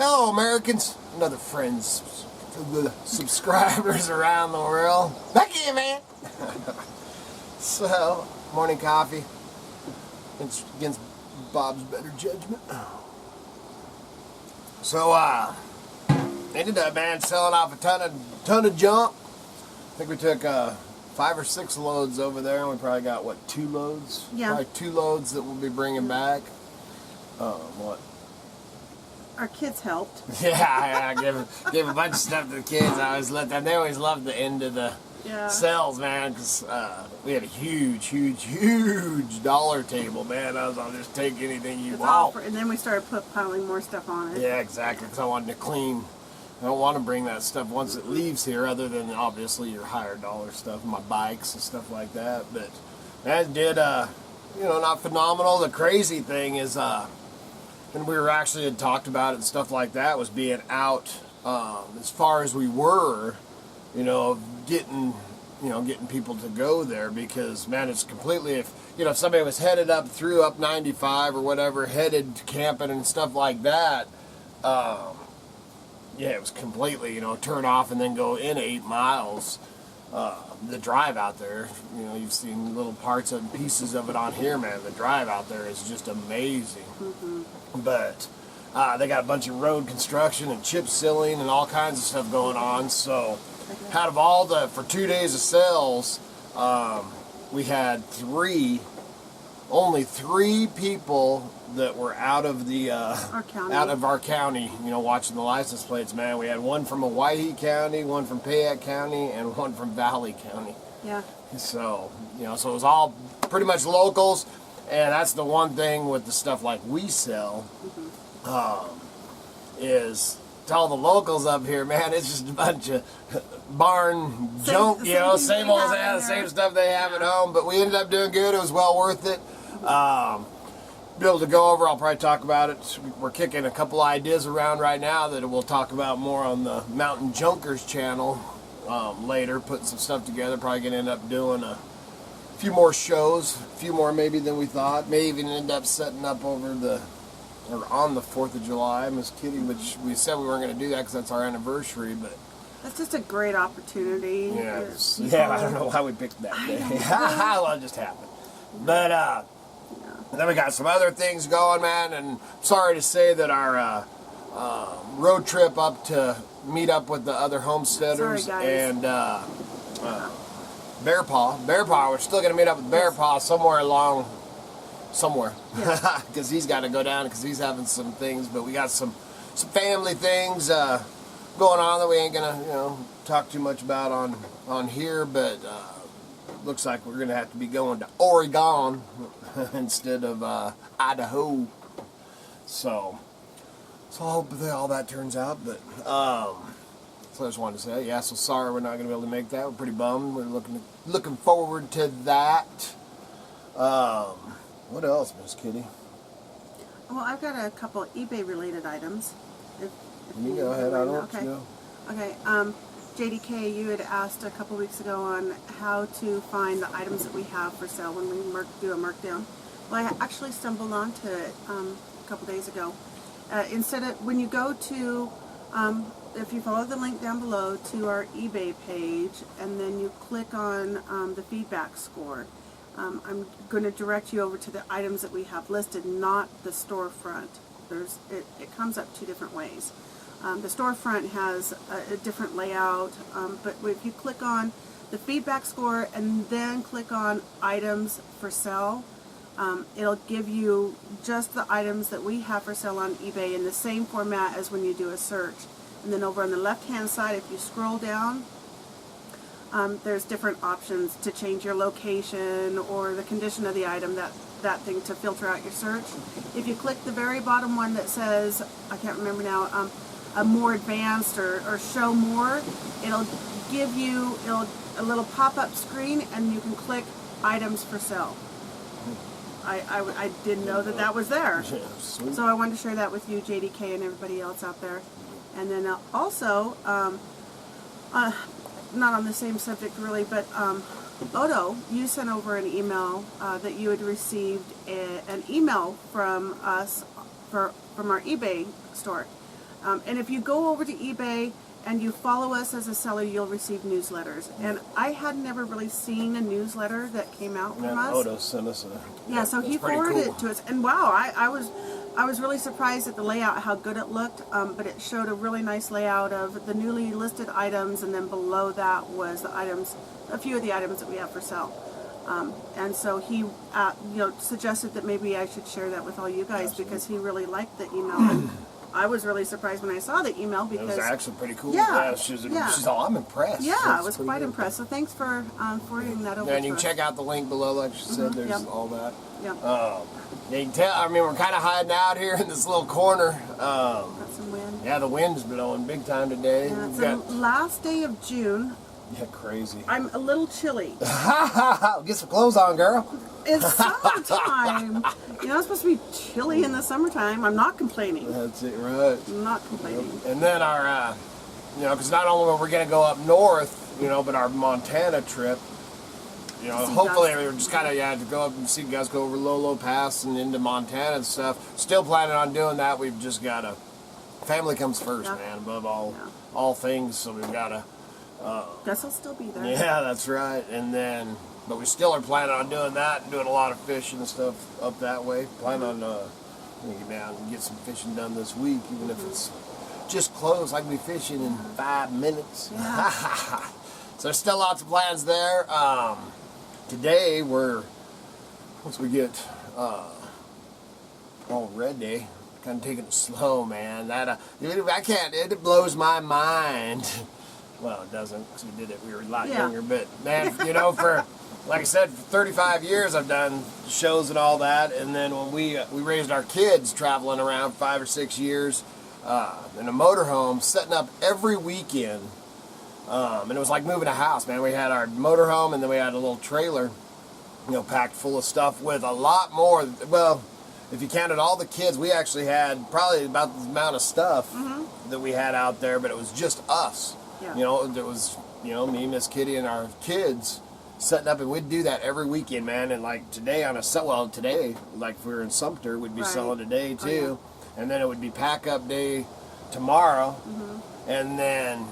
Hello, Americans, and other friends, subscribers around the world. Back here, man. So, morning coffee. It's against Bob's better judgment. So, ended up, man, selling off a ton of junk. I think we took 5 or 6 loads over there, and we probably got, what, 2 loads? Yeah. Probably 2 loads that we'll be bringing back. What? Our kids helped. Yeah, I gave a bunch of stuff to the kids. I always let them. They always loved the end of the sales, man, because we had a huge dollar table, man. I'll just take anything you want. And then we started piling more stuff on it. Yeah, exactly, because I wanted to clean. I don't want to bring that stuff once it leaves here, other than obviously your higher dollar stuff, my bikes and stuff like that. But that did, not phenomenal. The crazy thing is, and we were actually had talked about it and stuff like that, was being out as far as we were, getting people to go there, because man, it's completely, if somebody was headed up 95 or whatever, headed camping and stuff like that, it was completely, turn off and then go in 8 miles. The drive out there, you've seen little parts and pieces of it on here, man. The drive out there is just amazing. Mm-hmm. But they got a bunch of road construction and chip sealing and all kinds of stuff going on. So out of for 2 days of sales, we had only three people that were out of our county, watching the license plates, man. We had one from Owyhee County, one from Payette County, and one from Valley County. Yeah. So, so it was all pretty much locals, and that's the one thing with the stuff like we sell, is to all the locals up here, man, it's just a bunch of barn junk, same stuff they have at home, but we ended up doing good. It was well worth it. Be able to go over, I'll probably talk about it. We're kicking a couple ideas around right now that we'll talk about more on the Mountain Junkers channel later, putting some stuff together. Probably gonna end up doing a few more shows, a few more maybe than we thought. May even end up setting up on the 4th of July, Miss Kitty, which we said we weren't gonna do that because that's our anniversary, but that's just a great opportunity. Yeah, I don't know why we picked that day. Well, it just happened. But then we got some other things going, man, and sorry to say that our road trip up to meet up with the other homesteaders and Bear Paw, we're still going to meet up with Bear Paw somewhere, because he's got to go down because he's having some things, but we got some family things going on that we ain't going to talk too much about on here, but looks like we're going to have to be going to Oregon instead of Idaho. So I hope that all that turns out. But so I just wanted to say, so sorry we're not going to be able to make that. We're pretty bummed. We're looking forward to that. What else, Miss Kitty? Well, I've got a couple eBay related items. If you go ahead. I don't know. Okay. JDK, you had asked a couple weeks ago on how to find the items that we have for sale when we do a markdown. Well, I actually stumbled onto it a couple days ago. When you go to, if you follow the link down below to our eBay page, and then you click on the feedback score, I'm going to direct you over to the items that we have listed, not the storefront. It comes up 2 different ways. The storefront has a different layout, but if you click on the feedback score and then click on items for sale, it'll give you just the items that we have for sale on eBay in the same format as when you do a search. And then over on the left hand side, if you scroll down, there's different options to change your location or the condition of the item, that thing, to filter out your search. If you click the very bottom one that says, I can't remember now, a more advanced or show more, it'll give you a little pop-up screen, and you can click items for sale. I didn't know that was there. So I wanted to share that with you, JDK, and everybody else out there. And then also, not on the same subject really, but Odo, you sent over an email that you had received an email from us from our eBay store. And if you go over to eBay and you follow us as a seller, you'll receive newsletters. And I had never really seen a newsletter that came out from us. Odo sent us a... Yeah, so he forwarded it to us. And wow, I was really surprised at the layout, how good it looked. But it showed a really nice layout of the newly listed items, and then below that was the items, a few of the items that we have for sale. And so he, suggested that maybe I should share that with all you guys because he really liked the email. And I was really surprised when I saw the email because it was actually pretty cool. Yeah, she's all, I'm impressed. Yeah, I was pretty quite good. impressed. So thanks for forwarding that over. And you to can us. check out the link below, like you said. There's all that. Yep. You can tell. I mean, we're kind of hiding out here in this little corner. Got some wind. Yeah, the wind's blowing big time today. Yeah, it's the last day of June. Yeah, crazy. I'm a little chilly. Get some clothes on, girl. It's summertime. It's supposed to be chilly in the summertime. I'm not complaining. That's it, right? I'm not complaining. And then our, because not only are we going to go up north, but our Montana trip, hopefully we're just kind of to go up and see you guys go over Lolo Pass and into Montana and stuff. Still planning on doing that. We've just got to, family comes first, man, above all things. So we've got to. Guess I'll still be there. Yeah, that's right. And then, but we still are planning on doing that and doing a lot of fishing and stuff up that way. Plan on get down and get some fishing done this week, even if it's just close. I can be fishing in 5 minutes. Yeah. So there's still lots of plans there. Today once we get all ready, kind of taking it slow, man. That I can't. It blows my mind. Well, it doesn't, because we were a lot younger, but man, for, like I said, for 35 years I've done shows and all that, and then when we raised our kids traveling around 5 or 6 years in a motorhome, setting up every weekend, and it was like moving a house, man. We had our motorhome, and then we had a little trailer, packed full of stuff with a lot more, well, if you counted all the kids, we actually had probably about the amount of stuff that we had out there, but it was just us. Yeah. There was, me, Miss Kitty, and our kids setting up, and we'd do that every weekend, man. And like today today, like if we were in Sumter, we'd be selling today too. And then it would be pack up day tomorrow. And then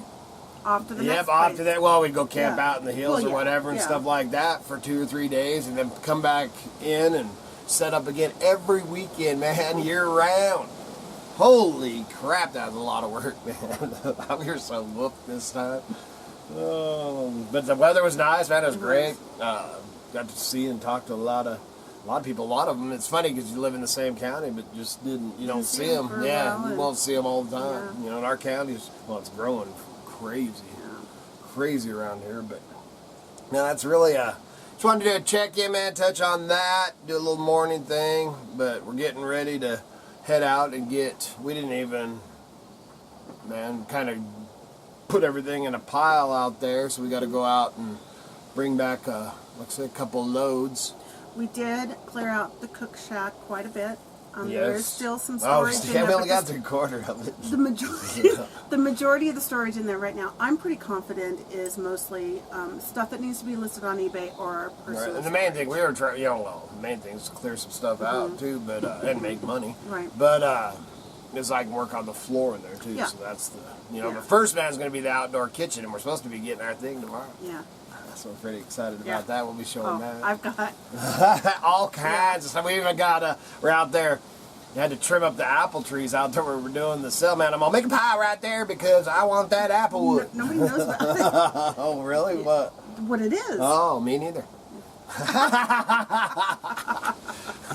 off to the next off place. to that. Well, we'd go camp out in the hills or whatever and Yeah. stuff like that for 2 or 3 days, and then come back in and set up again every weekend, man, year round. Holy crap, that was a lot of work, man. We were so whooped this time. But the weather was nice, man. It was great. Got to see and talk to a lot of people. A lot of them. It's funny because you live in the same county, but just you don't see them. Yeah, you won't see them all the time. In our counties, it's growing crazy around here. But now that's really just wanted to do a check-in, man. Touch on that. Do a little morning thing, but we're getting ready to head out and we didn't even, man, kind of put everything in a pile out there, so we got to go out and bring back, like I said, a couple loads. We did clear out the cook shack quite a bit. Yes. There's still some storage in there. We only got 3/4 of it. The majority of the storage in there right now, I'm pretty confident, is mostly stuff that needs to be listed on eBay or our personal. Right. And the main thing we were trying, the main thing is to clear some stuff out too, but and make money. Right. But is I can work on the floor in there too. Yeah. So that's the the first man's going to be the outdoor kitchen, and we're supposed to be getting our thing tomorrow. Yeah. So I'm pretty excited about that. We'll be showing that. I've got all kinds of stuff. We even got we're out there. You had to trim up the apple trees out there where we're doing the sale, man. I'm gonna make a pie right there because I want that apple wood. Nobody knows about Oh, really? what it is. Oh, me neither.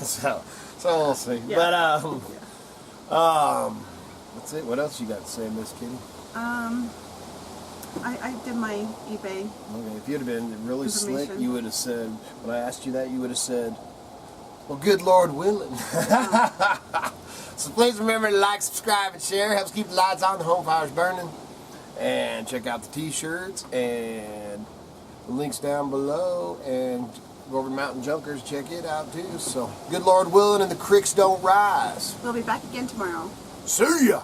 so we'll see. Yeah. But that's it. What else you got to say, Miss Kitty? I did my eBay. Okay, if you'd have been really slick, information. you would have said, when I asked you that, you would have said, well, good Lord willing. So please remember to like, subscribe, and share. Helps keep the lights on, the home fires burning. And check out the t-shirts and the links down below. And go over to Mountain Junkers, check it out too. So good Lord willing and the creeks don't rise. We'll be back again tomorrow. See ya!